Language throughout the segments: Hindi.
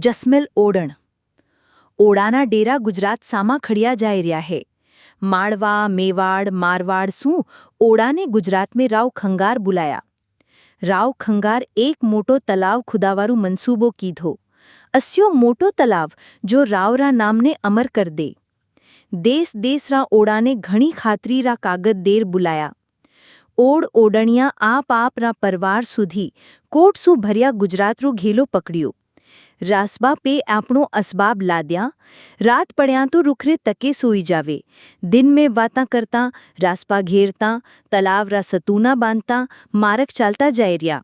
જસમેલ ઓડણ ઓડાના ડેરા ગુજરાત સામા ખડિયા જાય રહ્યા હે માળવા મેવાડ મારવાડ શું ઓડાને ગુજરાત में राव खंगार बुलाया राव खंगार एक मोटो तलाव खुदावारू मंसूबो कीधो अस्यो मोटो तलाव जो रावरा नामने अमर कर दे देश देश रा ओडाने घणी खातरी रा कागद देर बुलाया ओड ओडणिया आप रा परवार सुधी कोट सु भर्या गुजरात रो घेलो पकड़ियो रासबा पे आपणो असबाब लाद्या रात पड़्या तो रुखरे तके सोई जावे दिन में वाता करता रासबा घेरता तलाव रा सतूना बांधता मारक चालता जाए रिया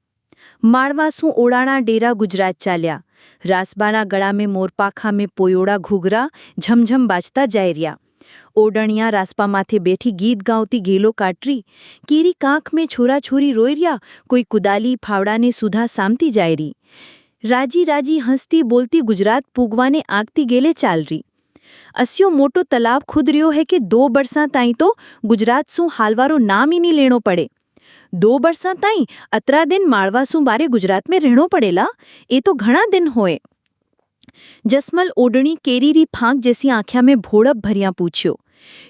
माळवासू ओडाना डेरा गुजरात चाल्या रासबाना गळा में मोरपाखा में पोयोड़ा घूघरा झमझम बाजता जाए रिया ओडणिया रासपा माथे बैठी गीत गावती गेलो काटरी केरी कांख में छोरा छोरी रोई रिया कोई कुदाली फावड़ा ने सुधा सामती जाए री राजी राजी हंसती बोलती गुजरात पूगवाने आगती गेले चाल रही अस्यो मोटो तलाव खुद रियो है कि 2 बरसा ताई तो गुजरात सू हालवारो नाम ही नहीं लेनो पड़े 2 बरसा ताई अतरा दिन माळवा सू बारे गुजरात में रहनो पड़ेला ए तो घणा दिन होए जसमल ओडणी केरीरी फांक जैसी आँख्या में भोड़प भरिया पूछ्यो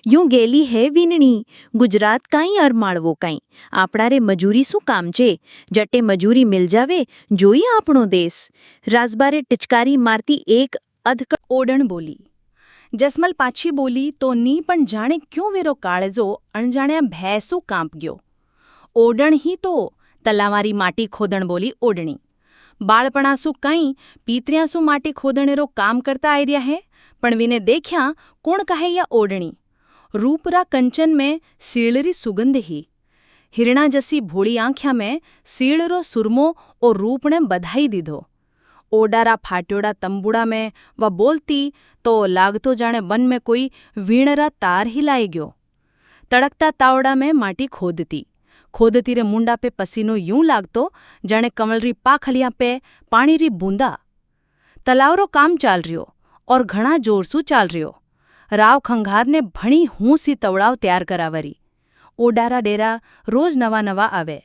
यूं गेली है वीनणी गुजरात काई अर माळवो काई आपड़ा रे मजूरी सु काम छे जटे मजूरी मिल जावे जोई आपणो देश राजबारे टिचकारी मारती एक अधकड़ ओडण बोली जसमल पाછી બોલી તો ની પણ જાણે ક્યું વેરો કાળજો અણજાણ્યા ભેંસું કાંપ ગયો ઓડણ હી તો તલાવારી માટી ખોદણ બોલી ઓડણી બાળપણાસુ કંઈ પીતરિયાસુ માટી ખોદણેરો કામ કરતા આવી રહ્યા હે પણ વિને દેખ્યા કોણ કહે યા ઓડણી रूपरा कंचन में सीळरी सुगंध ही हिरणा जसी भोड़ी आंख्या में सीळरो सुरमो और रूप ने बधाई दीधो ओडारा फाट्योड़ा तंबुड़ा में वह बोलती तो लागतो जाने वन में कोई वीणरा तार हिलाई गयो तड़कता तावड़ा में माटी खोदती रे मुंडा पे पसीनो यूं लागतो जाने कमलरी पाखलिया पे पानी री बूंदा तलावरो काम चाल रियो और घणा जोरसू चाल रियो राव खंगार ने भणी हूंसी तवड़ाव तैयार करावरी ओडारा डेरा रोज नवा नवा आवे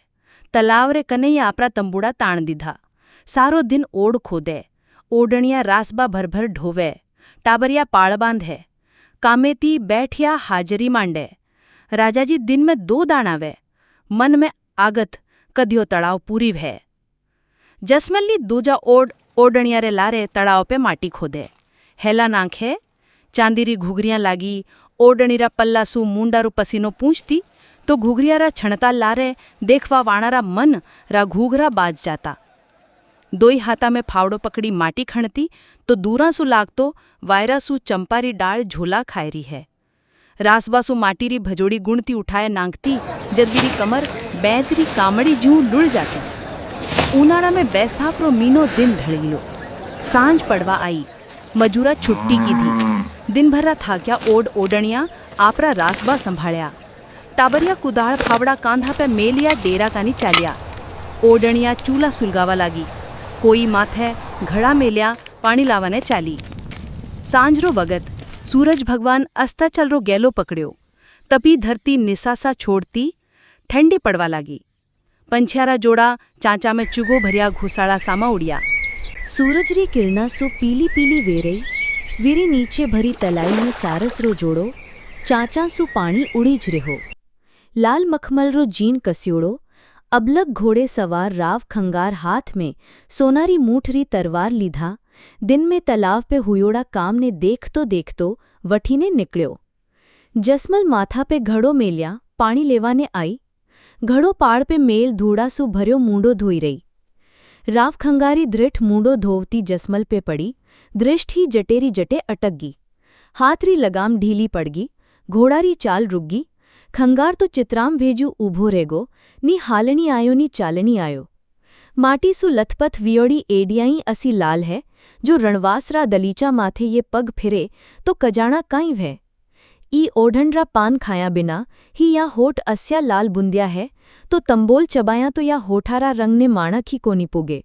तलावरे कन्हैया आपरा तंबुड़ा ताण दीधा सारो दिन ओड खोदे ओडणिया रासबा भरभर ढोवे टाबरिया पाळ बांधे कामेती बैठिया हाजरी मांडे राजाजी दिन में 2 दाण आवे मन में आगत कदियो तड़ाव पूरी भै जसमलनी दूजा ओडणिया रे लारे तड़ाव पे माटी खोदे हेला नाखे चांदीरी घूघरियां लागी ओडणीरा पल्लासू मूंडारू पसीनो पूंछती तो घूघरियारा छणता लारे देखवा वाणारा मन रा घूघरा बाज जाता 2 हाथा में फावड़ो पकड़ी माटी खणती तो दूरासू लागतो वायरासू चंपारी डाळ झोला खायरी है रासबासू माटीरी भजोड़ी गुणती उठाए नांगती जदवीरी कमर बैतरी कामड़ी जूं लुड़ जाती उनाड़ा में बैसाखरो मीनो दिन ढळीलो सांझ पड़वा आई मजूरा छुट्टी की थी दिन भरा थाक्या ओडणिया आपरा रासबा संभाळ्या टाबरिया कुदाळ फावड़ा कांधा पे मेलिया डेरा कानी चालिया ओडणिया चूला सुलगावा लागी कोई माथे घड़ा मेलिया पानी लावाने चाली सांजरो वगत सूरज भगवान अस्ताचलरो गेलो पकड़्यो तपी धरती निसासा छोड़ती ठंडी पड़वा लागी पंछियारा जोड़ा चांचा में चुगो भरिया घुसाड़ा सामा उड़िया सूरजरी किरणा सो पीली पीली वेरई वीरी नीचे भरी तलाई में सारसरो जोड़ो चाचा सु पाणी उड़ी ज रहो लाल मखमलरो जीन कस्योड़ो अबलग घोड़े सवार राव खंगार हाथ में सोनारी मूठरी तरवार लीधा दिन में तलाव पे हुयोड़ा काम ने देखतो वठीने निकळ्यो जसमल माथा पे घड़ो मेल्या पाणी लेवाने आई घड़ो पाड़ पे मेल धूड़ा सु भर्यो मूंडो धोई रही राव खंगारी दृढ़ मूंडो धोवती जसमल पे पड़ी दृष्ट ही जटेरी जटे अटक गी हाथरी लगाम ढीली पड़गी घोड़ारी चाल रुकगी खंगार तो चित्राम भेजू ऊभो रेगो नी हालनी आयो नी चालनी आयो माटी सु लथपथ वियोड़ी एडियाई असी लाल है जो रणवासरा दलीचा माथे ये पग फिरे तो कजाणा काई भै ई ओढ़नरा पान खाया बिना ही या होठ अस्या लाल बुंदिया है तो तंबोल चबाया तो या होठारा रंग ने माणक ही कोनी पुगे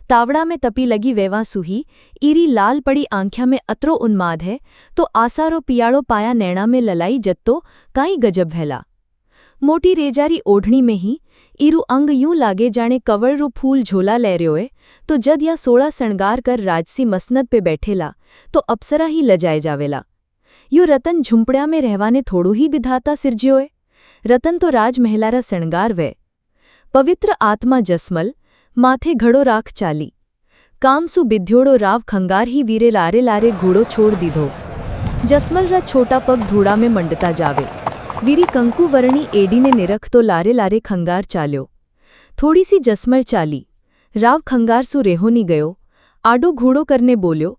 तावड़ा में तपी लगी वेवा सुही ईरी लाल पड़ी आंख्या में अतरो उन्माद है तो आसारो पियाड़ो पाया नैणा में ललाई जत्तो काई गजब भैला મોટી રેજારી ઓઢણી મેહી ઈરું અંગ यूं લાગે જાણે કવળરું ફૂલ ઝોલા લે રહ્યોએ તો જદ યા 16 શણગાર કર રાજસી મસનદ पे બેઠેલા તો અપ્સરા ही લજાય જાવેલા યો રતન ઝૂંપડ્યા में રહેવાને થોડું ही વિધાતા સિરજ્યોએ રતન તો રાજમહેલારા શણગાર વે પવિત્ર આત્મા જસમલ માથે ઘડો રાખ ચાલી કામસુ બિધ્યોડો રાવ ખંગાર ही વીરે લારે લારે ઘોડો છોડ દીધો જસમલરા છોટા પગ ધૂળા में મંડતા જાવે વીરી કંકુવર્ણી એડીને નિરખતો લારે લારે ખંગાર ચાલ્યો થોડી સી જસમલ ચાલી રાવ ખંગાર સુ રેહોની ગયો આડો ઘોડો કરને બોલ્યો